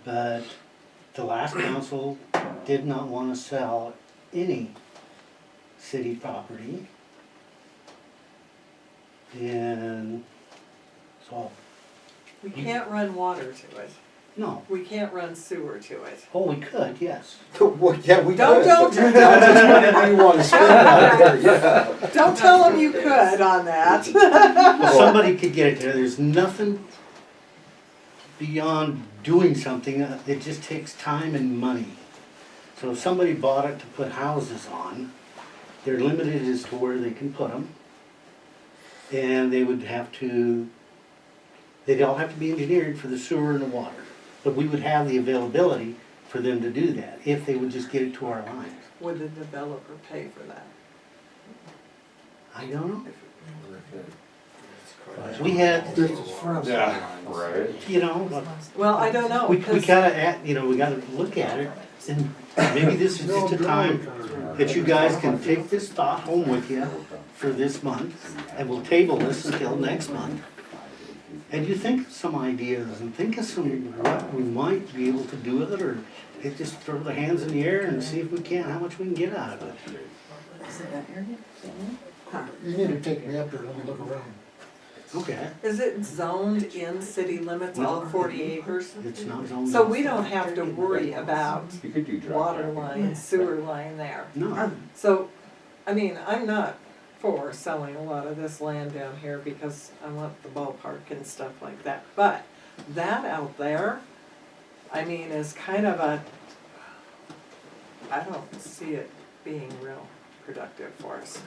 But the last council did not want to sell any city property. And so, We can't run water to it. no. We can't run sewer to it. Oh, we could, yes. Well, yeah, we Don't- could. don't- Whatever you want to spend out there, yeah. Don't tell them you could on that. Well, somebody could get it there. There's nothing beyond doing something. It just takes time and money. So if somebody bought it to put houses on, they're limited as to where they can put them. And they would have to, they'd all have to be engineered for the sewer and the water. But we would have the availability for them to do that if they would just get it to our lines. Would the developer pay for that? I don't know. We had, Yeah, right. you know, Well, I don't know. we 'cause gotta, you know, we gotta look at it. And maybe this is just a time that you guys can take this thought home with you for this month, and we'll table this until next month. And you think of some ideas, and think of some, what we might be able to do with it, or just throw the hands in the air and see if we can, how much we can get out of it. You need to take me up there, let me look around. Okay, Is it zoned in city limits, all 40 acres? it's not zoned. So we don't have to worry about You could do dry water camping. line, sewer line there. No, So, I mean, I'm not for selling a lot of this land down here because I want the ballpark and stuff like that. But that out there, I mean, is kind of a, I don't see it being real productive for us.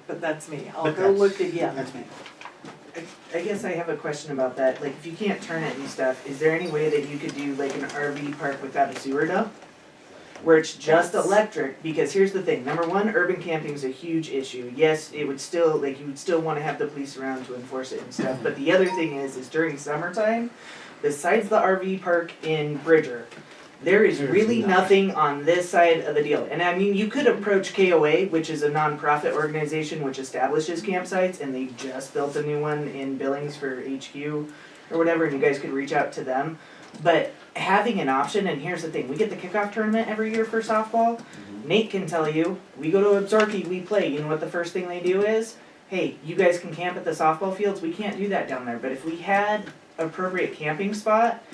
But that's me. I'll But go that's- look again. that's me. I guess I have a question about that, like, if you can't turn it and stuff, is there any way that you could do like an RV park without a sewer dump? Where it's just That's- electric, because here's the thing, number one, urban camping is a huge issue. Yes, it would still, like, you would still wanna have the police around to enforce it and stuff, but the other thing is during summertime, besides the RV park in Bridger, there is There's really nothing. nothing on this side of the deal. And I mean, you could approach KOA, which is a nonprofit organization which establishes campsites, and they just built a new one in Billings for HQ or whatever, and you guys could reach out to them. But having an option, and here's the thing, we get the kickoff tournament every year for softball. Nate can tell you, we go to Absarki, we play, you know what the first thing they do is? Hey, you guys can camp at the softball fields, we can't do that down there, but if we had appropriate camping spot,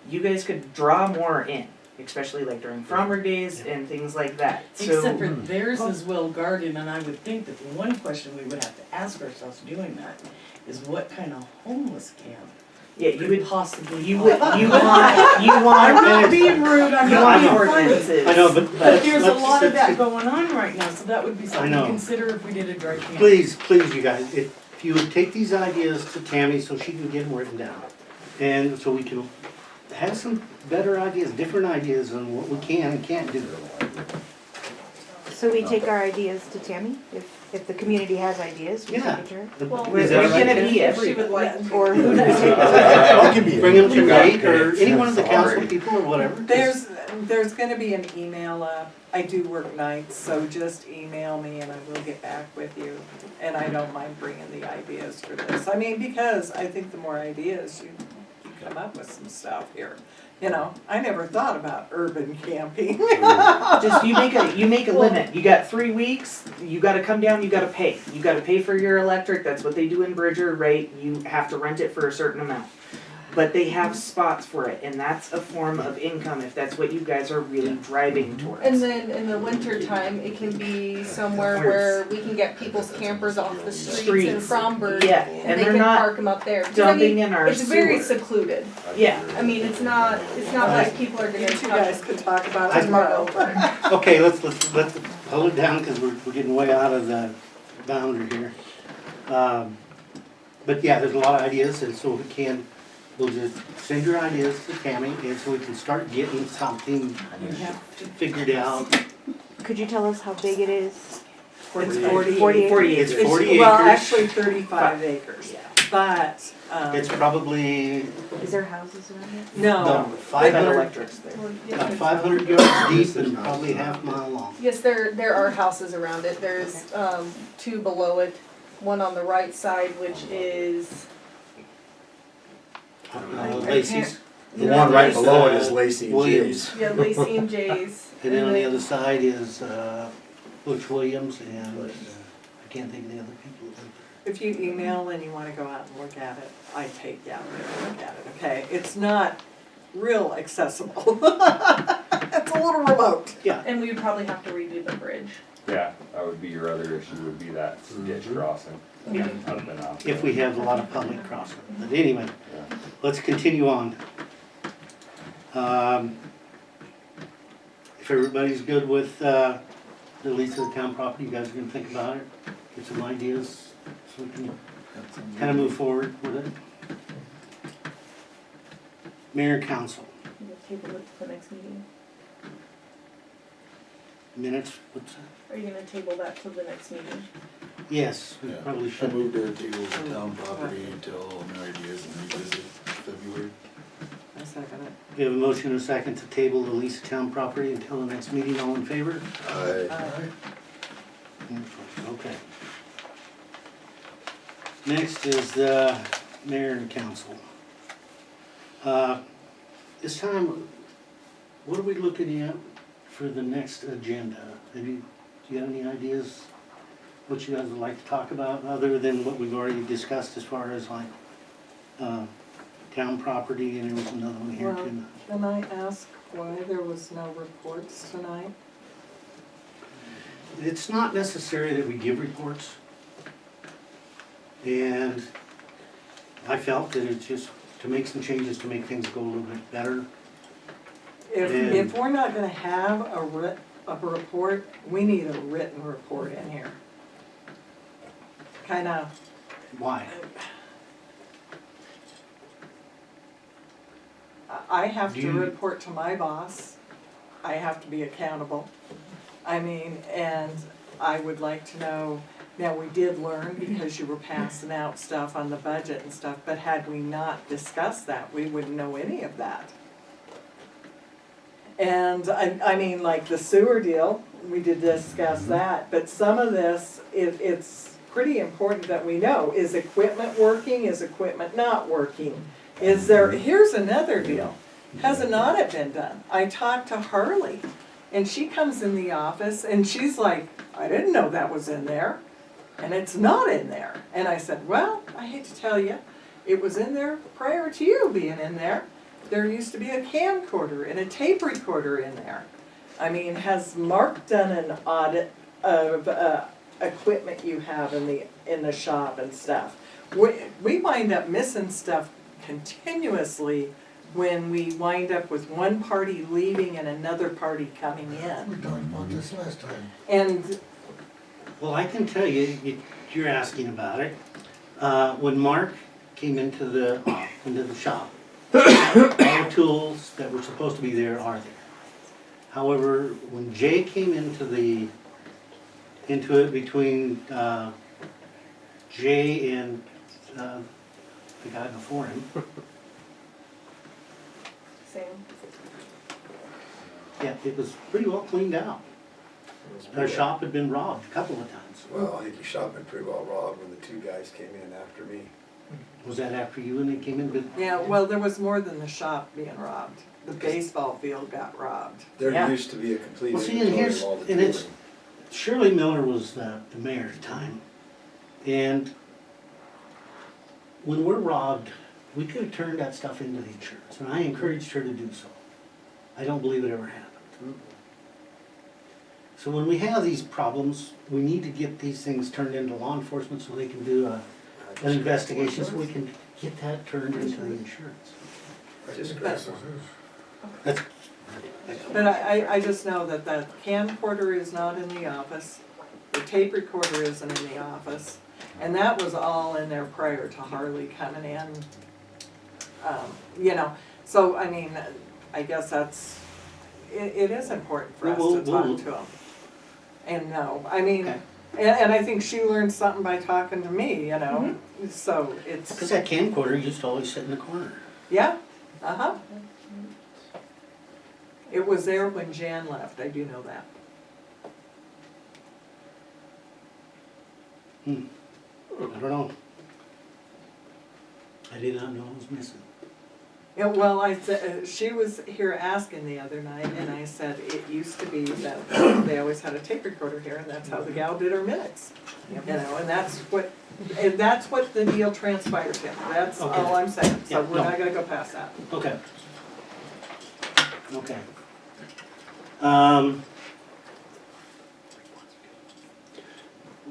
you guys could draw more in. Especially like during Frommer days and things like that. Except for theirs is well guarded, and I would think that the one question we would have to ask ourselves doing that is what kind of homeless camp yeah, you could would possibly you want. would you want I'm not being rude, I'm you not want being funny. ordinances. I know, but But there's a let's- lot of that let's- going on right now, so that would be something know. to consider if we did a dry camp. Please, please, you guys, if you would take these ideas to Tammy so she can get them written down. And so we can have some better ideas, different ideas on what we can and can't do. So we take our ideas to Tammy, if the community has ideas, we Yeah. take it to her? Well, Is We're that right, gonna Ken? be If she everywhere. would like to. Or who does I'll give you. Bring them to You got Nate or it. any one of the council Sorry. people or whatever. There's gonna be an email up. I do work nights, so just email me and I will get back with you. And I don't mind bringing the ideas for this. I mean, because I think the more ideas you come up with some stuff here. You know, I never thought about urban camping. Just you make a limit. You got 3 weeks, you gotta come down, you gotta pay. You gotta pay for your electric, that's what they do in Bridger, right? You have to rent it for a certain amount. But they have spots for it, and that's a form of income if that's what you guys are really driving towards. And then in the winter time, it can be somewhere where we can get people's campers off the streets in Fromberg. Yeah, And and they they're can not park them up there. 'Cause I dumping mean, in our it's very sewer. secluded. Yeah. I mean, it's not like people are You gonna two touch guys could talk about I- it tomorrow. Okay, let's hold it down because we're getting way out of the boundary here. But yeah, there's a lot of ideas, and so we can, we'll just send your ideas to Tammy, and so we can start getting something figured out. Could you tell us how big it is? It's 40 40 It's acres. 40 Well, acres. actually 35 acres. Yeah. But, It's probably Is there houses around it? no. They got 500, electrics there. about 500 yards deep and probably half mile long. Yes, there are houses around it. There's, 2 below it, one on the right side, which is, Lacey's, The one right below it is Uh, Lacey and Williams. Jay's. Yeah, Lacey and Jay's. And then on the other side is, Butch Williams and I can't think of the other people. If you email and you wanna go out and look at it, I take you out there and look at it, okay? It's not real accessible. It's a little remote. Yeah, And we would probably have to redo the bridge. Yeah, that would be your other issue, would be that ditch crossing. Yeah. Up and out. if we have a lot of public crossing. But anyway, Yeah. let's continue on. If everybody's good with, the lease of the town property, you guys are gonna think about it, get some ideas, so we can kinda move forward with it. Mayor and council, We'll table it to the next meeting. minutes, what's that? Are you gonna table that to the next meeting? Yes, we Yeah. probably I should. moved our table to town property until no ideas and revisit February. I second it. We have a motion and a second to table the lease of town property until the next meeting, all in favor? Okay. Next is the mayor and council. This time, what are we looking at for the next agenda? Do you have any ideas what you guys would like to talk about, other than what we've already discussed as far as like, town property, and there was another one here Well, too? can I ask why there was no reports tonight? It's not necessary that we give reports. And I felt that it's just to make some changes to make things go a little bit better. If we're not gonna have a report, we need a written report in here. Kinda, Why? I have Do to you- report to my boss, I have to be accountable. I mean, and I would like to know, now we did learn because you were passing out stuff on the budget and stuff, but had we not discussed that, we wouldn't know any of that. And I mean, like the sewer deal, we did discuss that, but some of this, it's pretty important that we know, is equipment working, is equipment not working? Is there, here's another deal, has an audit been done? I talked to Harley, and she comes in the office and she's like, I didn't know that was in there, and it's not in there. And I said, well, I hate to tell you, it was in there prior to you being in there. There used to be a camcorder and a tape recorder in there. I mean, has Mark done an audit of, equipment you have in the shop and stuff? We wind up missing stuff continuously when we wind up with one party leaving and another party coming We in. talked about this last time. And, Well, I can tell you, you're asking about it. When Mark came into the shop, all the tools that were supposed to be there are there. However, when Jay came into it between, Jay and, the guy before him, Same. yeah, it was pretty well cleaned out. Our shop had been robbed a couple of times. Well, I think you shot me pretty well robbed when the two guys came in after me. Was that after you and they came in? But yeah, well, there was more than the shop being robbed. The baseball field got robbed. There Yeah. used to be a complete Well, see, and inventory here's- of all the and it's- tooling. Shirley Miller was the mayor at the time. And when we're robbed, we could have turned that stuff into the insurance, and I encouraged her to do so. I don't believe it ever happened. So when we have these problems, we need to get these things turned into law enforcement so they can do an investigation, so we can get that turned into the insurance. I just That's- That's, But I just know that the camcorder is not in the office, the tape recorder isn't in the office, and that was all in there prior to Harley coming in. You know, so I mean, I guess that's, it is important for us to We'll- talk to them. And know, I mean, Okay. and I think she learned something by talking to me, you know, so it's, because that camcorder used to always sit in the corner. yeah, uh-huh. It was there when Jan left, I do know that. I don't know. I did not know it was missing. Yeah, well, I said, she was here asking the other night, and I said, it used to be that they always had a tape recorder here, and that's how the gal did her minutes. You know, and that's what the deal transpired to, that's Okay. all I'm saying, so Yeah, we're no. not gonna go past that. Okay. Okay.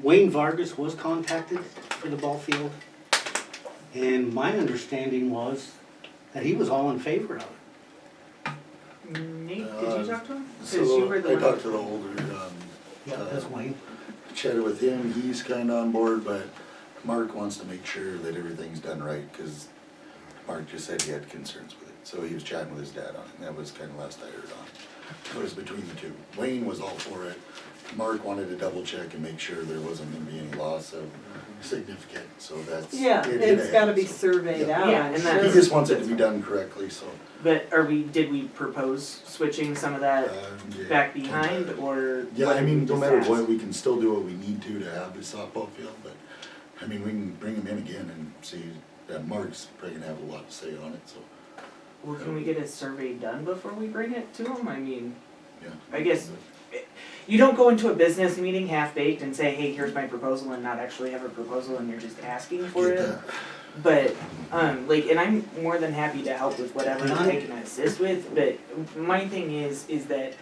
Wayne Vargas was contacted for the ball field, and my understanding was that he was all in favor of it. Nate, did you talk to him? 'Cause So you were the I one- talked to the older, Yeah, that's Wayne. chatted with him, he's kinda on board, but Mark wants to make sure that everything's done right, cause Mark just said he had concerns with it, so he was chatting with his dad on it, and that was kinda last I heard on it. It was between the two. Wayne was all for it, Mark wanted to double check and make sure there wasn't gonna be any loss of significant, so that's. Yeah, it did it's gotta be ahead, so- surveyed Yeah. out, Yeah, I'm and sure. that- He just wants it to be done correctly, so. But did we propose switching some of that yeah. back behind, or? Yeah, what I did mean, we no just matter ask? what, we can still do what we need to have the softball field, but, I mean, we can bring him in again and see, that Mark's probably gonna have a lot to say on it, so, Well, can we get a survey done before we bring it to them? I mean, yeah. I guess, you don't go into a business meeting half-baked and say, hey, here's my proposal, and not actually have a proposal, and you're just asking for Get it. that. But, and I'm more than happy to help with whatever I can assist with, but my thing is that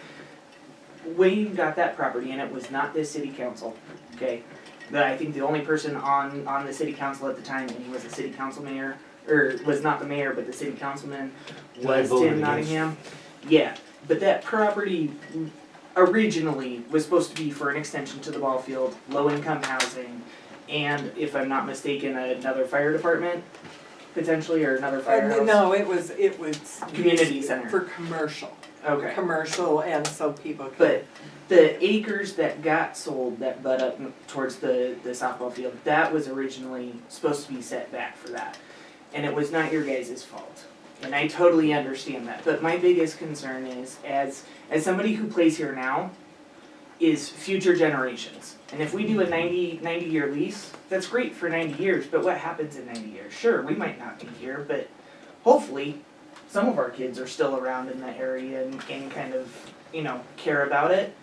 Wayne got that property, and it was not this city council, okay? But I think the only person on the city council at the time, and he was a city council mayor, or was not the mayor, but the city councilman, That I was voted Tim against. Nottingham. Yeah, but that property originally was supposed to be for an extension to the ball field, low-income housing, and if I'm not mistaken, another fire department, potentially, or another firehouse. No, it was Community used center. for commercial, Okay. commercial, and so people could. But the acres that got sold that butt up towards the softball field, that was originally supposed to be set back for that. And it was not your guys' fault. And I totally understand that. But my biggest concern is, as somebody who plays here now, is future generations. And if we do a 90-year lease, that's great for 90 years, but what happens in 90 years? Sure, we might not be here, but hopefully some of our kids are still around in that area and kind of, care about it.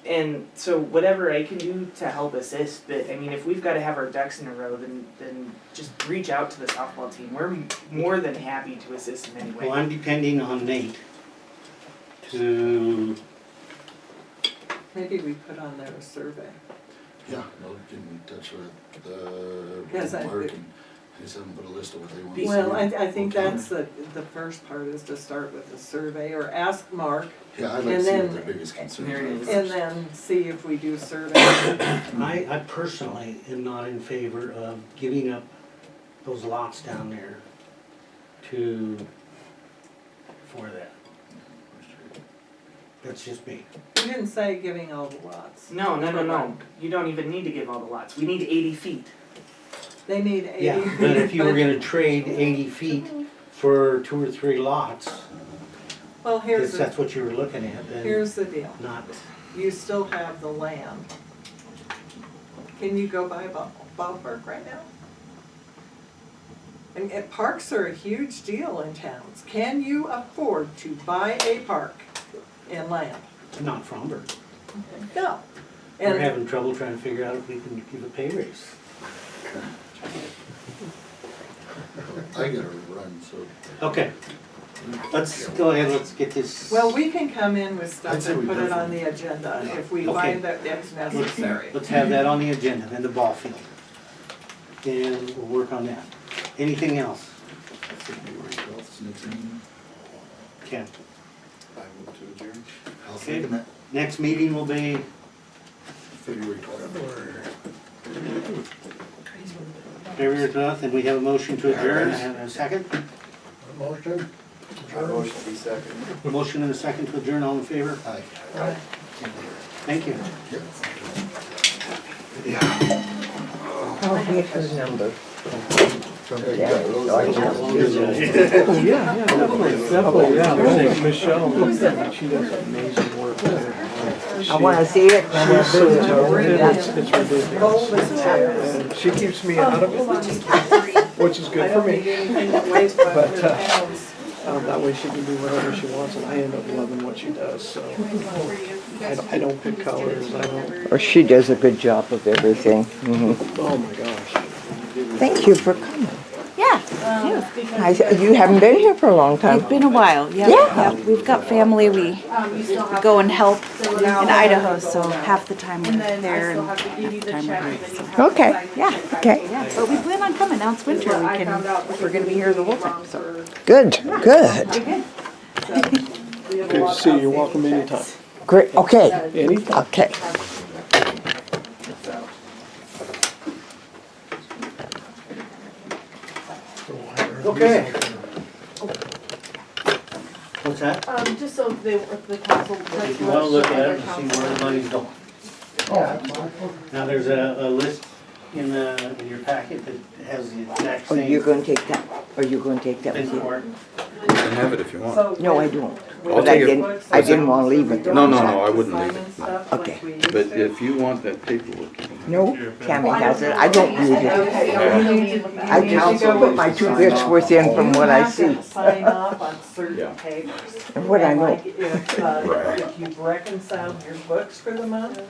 And so whatever I can do to help assist, but I mean, if we've gotta have our ducks in a row, then just reach out to the softball team. We're more than happy to assist in any way. Well, I'm depending on Nate to, Maybe we put on there a survey. Yeah, I'll get in touch with, Yes, Mark and just have them put a list of what they want to see. Well, I think Okay. that's the first part is to start with the survey, or ask Mark, Yeah, I'd like and to see then- what their biggest concerns There it are is. and first. then see if we do survey. I personally am not in favor of giving up those lots down there for that. That's just me. We didn't say giving all the lots. No. You don't even need to give all the lots. We need 80 feet. They need 80 Yeah, feet. but if you were gonna trade 80 feet for 2 or 3 lots, Well, if that's what you were looking at, then here's the deal. not. You still have the land. Can you go buy a ballpark right now? And parks are a huge deal in towns. Can you afford to buy a park in land? Not Fromberg. No. We're And having trouble trying to figure out if we can give a pay raise. I gotta run, so. Okay, let's go ahead, let's get this. well, we can come in with I'd stuff say and we put it on definitely- the agenda if we Okay. find that it's necessary. Let's have that on the agenda, then the ball field. And we'll work on that. Anything else? February 12th is next meeting. Ken? I move to adjourn. I'll Okay. second that. Next meeting will be, February 12th. February 12th, and we have a motion to adjourn. I have a second. Motion? I motion to be second. Motion and a second to adjourn, all in favor? Aye. Thank you. I'll get her number. Definitely, yeah. Her name's Michelle. She does amazing work. I wanna see it. She's so talented, it's ridiculous. And she keeps me out of it, which is good for me. But, That way she can do whatever she wants, and I end up loving what she does, so. I don't pick colors, I don't, Or she does a good job of everything. oh my gosh. Thank you for coming. Yeah, You haven't been here for a long time. it's been a while, yeah. Yeah. We've got family, we go and help in Idaho, so half the time we're there and half the time we're here. So. Okay. Yeah, Okay. yeah, but we plan on coming, now it's winter, we're gonna be here the whole time, so. Good. Good. Good to see you. You're welcome anytime. Great. Okay. Anytime. Okay. Okay. What's that? Just so the council. If you wanna look at it and see where the money's going. Now, there's a list in your packet that has the exact Oh, same you're going to take that? Are you going to take that with thing you? for it. You can have it if you want. No, I don't. I'll But I take it. didn't. I didn't want to leave it there. No, I wouldn't leave it. Okay. But if you want that paperwork. No, Tammy has it. I don't read it. I just put my 2 bits worth in from what I see. You have to sign off on certain Yeah. papers. And what I know. Like if you've reconciled your books for the month,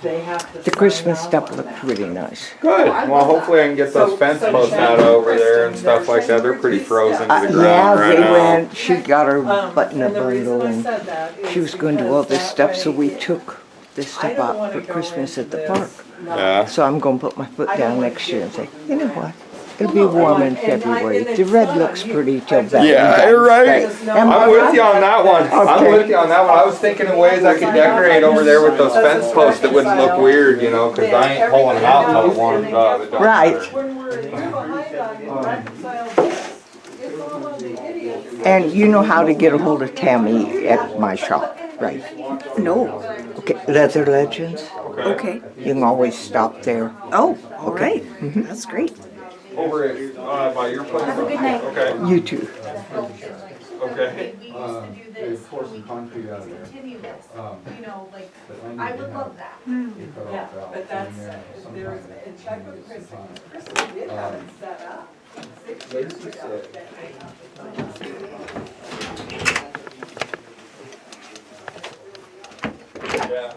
they have to. The sign Christmas off stuff on looked that. pretty nice. Good, well, hopefully I can get those fence posts out over there and stuff like that, they're pretty frozen to the Yeah, ground right they now. went, she got her Um, button a and the reason bundle I and said that she is was going to do all because this that stuff, so way we if- took this I stuff don't out wanna for go Christmas into at the this park. not- Yeah. So I'm gonna put my foot I don't down wanna next year and get say, what you know we what? want. It'll be Well, no, warm in and I- February. and The it's red not looks on you. pretty till I just- that. Yeah, you're right. Because no, I'm I'm with you on that one. I'm Okay. with you on that one. I was thinking of ways I could decorate over there with those fence posts that wouldn't look weird, you know, cause I ain't pulling them out until it warms up. It don't Right. matter. When we're a year behind on reconciled this, it's all on the idiots. And you know how to get a hold of Tammy at my shop, right? No, Okay, Leather Legends. okay, You can always stop there. oh, all right, that's great. Over at, by your place? Have a good night. Okay, You too. okay. We used to do this, and we can continue this, you know, like, I would love that. Yeah, but that's, there's, in fact, with Chris, Chris did have it set up 6 years ago. Yeah.